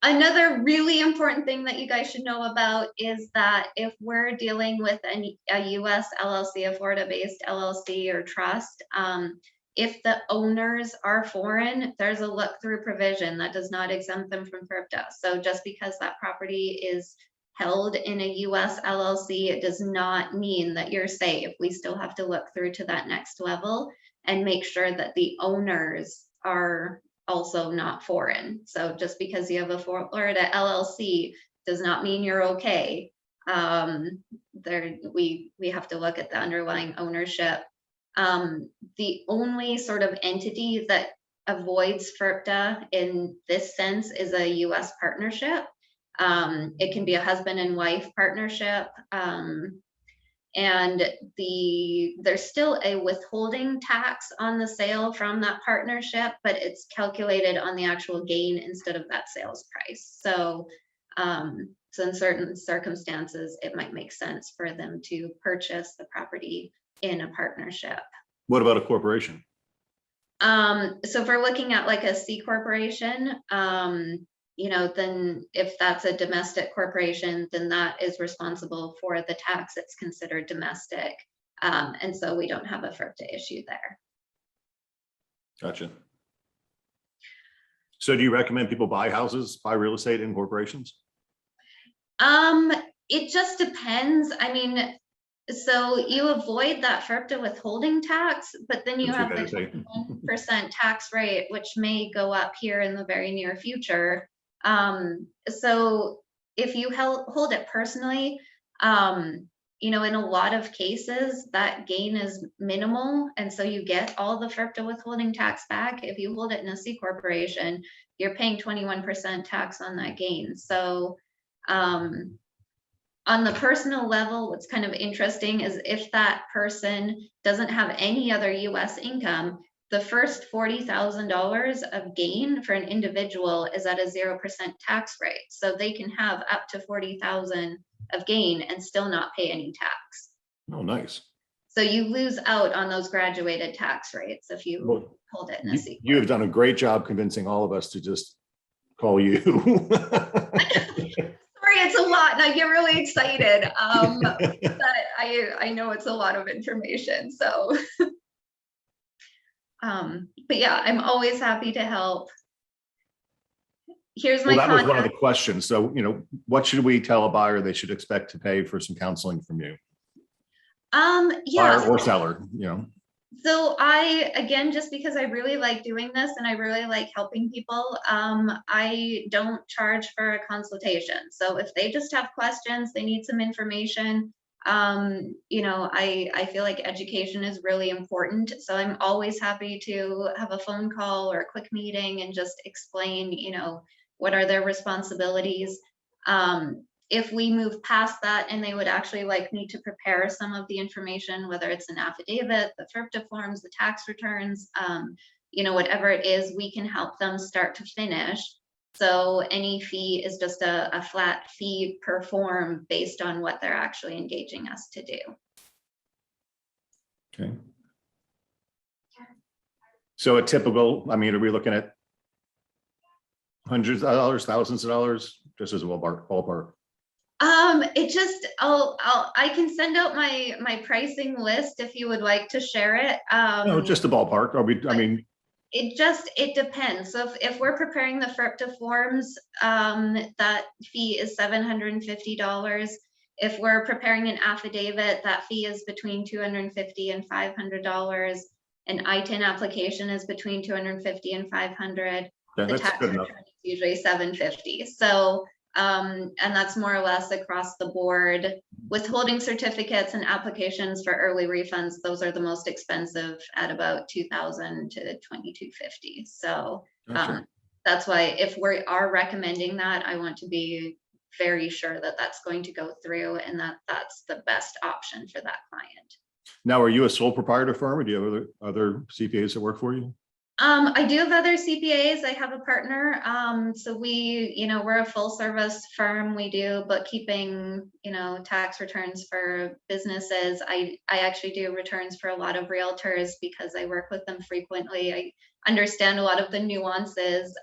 Another really important thing that you guys should know about is that if we're dealing with a US LLC, a Florida-based LLC or trust, if the owners are foreign, there's a look-through provision that does not exempt them from FIRPTA. So just because that property is held in a US LLC, it does not mean that you're safe. We still have to look through to that next level and make sure that the owners are also not foreign. So just because you have a Florida LLC does not mean you're okay. We have to look at the underlying ownership. The only sort of entity that avoids FIRPTA in this sense is a US partnership. It can be a husband and wife partnership. And there's still a withholding tax on the sale from that partnership, but it's calculated on the actual gain instead of that sales price. So, so in certain circumstances, it might make sense for them to purchase the property in a partnership. What about a corporation? So if we're looking at like a C corporation, then if that's a domestic corporation, then that is responsible for the tax. It's considered domestic. And so we don't have a FIRPTA issue there. Gotcha. So do you recommend people buy houses, buy real estate in corporations? It just depends. I mean, so you avoid that FIRPTA withholding tax, but then you have the 21% tax rate, which may go up here in the very near future. So if you hold it personally, in a lot of cases that gain is minimal, and so you get all the FIRPTA withholding tax back. If you hold it in a C corporation, you're paying 21% tax on that gain. So on the personal level, what's kind of interesting is if that person doesn't have any other US income, the first $40,000 of gain for an individual is at a 0% tax rate. So they can have up to $40,000 of gain and still not pay any tax. Oh, nice. So you lose out on those graduated tax rates if you hold it in a C. You have done a great job convincing all of us to just call you. Sorry, it's a lot and I get really excited. But I know it's a lot of information. So but yeah, I'm always happy to help. Here's my that contact. was one of the questions. So, what should we tell a buyer they should expect to pay for some counseling from you? Yeah. Buyer or seller, So again, just because I really like doing this and I really like helping people, I don't charge for a consultation. So if they just have questions, they need some information, I feel like education is really important. So I'm always happy to have a phone call or a quick meeting and just explain, what are their responsibilities. If we move past that and they would actually like me to prepare some of the information, whether it's an affidavit, the FIRPTA forms, the tax returns, whatever it is, we can help them start to finish. So any fee is just a flat fee per form based on what they're actually engaging us to do. Okay. So a typical, are we looking at hundreds of dollars, thousands of dollars, just as a ballpark? I can send out my pricing list if you would like to share it. No, just a ballpark. It depends. So if we're preparing the FIRPTA forms, that fee is $750. If we're preparing an affidavit, that fee is between $250 and $500. An ITIN application is between $250 and $500. Yeah, The that's tax good enough. return is usually $750. So, and that's more or less across the board. Withholding certificates and applications for early refunds, those are the most expensive at about $2,000 to $2,250. So Gotcha. that's why if we are recommending that, I want to be very sure that that's going to go through and that that's the best option for that client. Now, are you a sole proprietor firm, or do you have other CPAs that work for you? I do have other CPAs. I have a partner. So we're a full service firm. We do bookkeeping, tax returns for businesses. I actually do returns for a lot of realtors because I work with them frequently. I understand a lot of the nuances,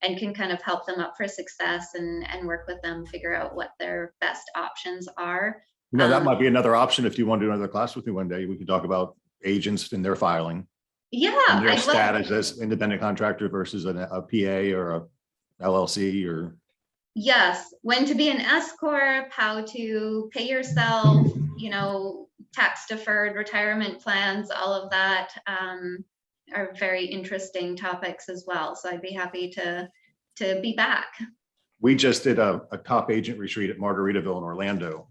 and can kind of help them up for success and work with them, figure out what their best options are. That might be another option. If you want to do another class with me one day, we could talk about agents and their filing. Yeah, And their I'd love. status as independent contractor versus a PA or a LLC or. Yes, when to be an S corp, how to pay yourself, tax deferred retirement plans, all of that are very interesting topics as well. So I'd be happy to be back. We just did a top agent retreat at Margaritaville in Orlando,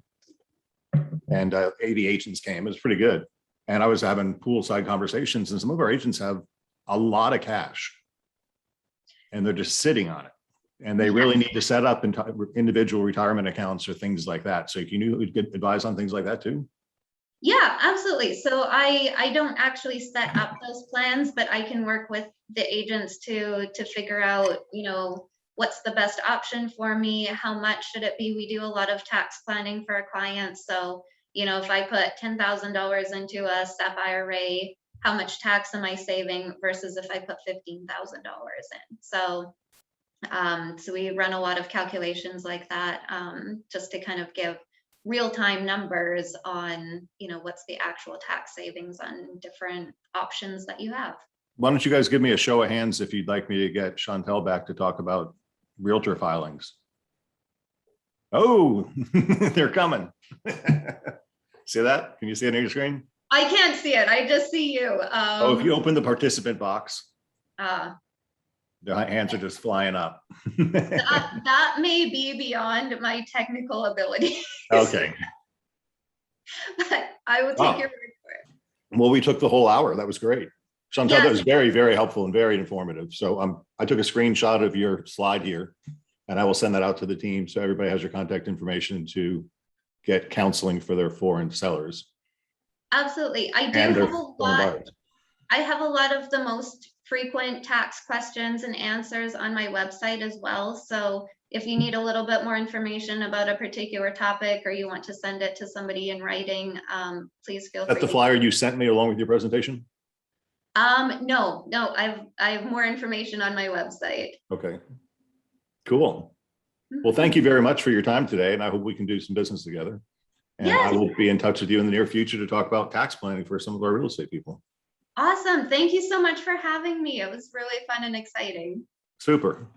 and 80 agents came. It was pretty good. And I was having poolside conversations, and some of our agents have a lot of cash and they're just sitting on it. And they really need to set up individual retirement accounts or things like that. So can you get advice on things like that too? Yeah, absolutely. So I don't actually set up those plans, but I can work with the agents to figure out, what's the best option for me? How much should it be? We do a lot of tax planning for our clients. So if I put $10,000 into a SEP IRA, how much tax am I saving versus if I put $15,000 in? So we run a lot of calculations like that, just to kind of give real-time numbers on, what's the actual tax savings on different options that you have. Why don't you guys give me a show of hands if you'd like me to get Chantel back to talk about realtor filings? Oh, they're coming. See that? Can you see it on your screen? I can't see it. I just see you. If you open the participant box, the hands are just flying up. that may be beyond my technical ability. Okay. But I will take your word for it. Well, we took the whole hour. That was great. Chantel, that was very, very helpful and very informative. So I took a screenshot of your slide here, and I will send that out to the team so everybody has your contact information to get counseling for their foreign sellers. Absolutely. I have a lot of the most frequent tax questions and answers on my website as well. So if you need a little bit more information about a particular topic or you want to send it to somebody in writing, please feel free. That's the flyer you sent me along with your presentation? No, I have more information on my website. Okay, cool. Well, thank you very much for your time today, and I hope we can do some business together. And yes. I will be in touch with you in the near future to talk about tax planning for some of our real estate people. Awesome. Thank you so much for having me. It was really fun and exciting. Super.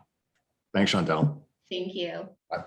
Thanks, Chantel. Thank you. Bye.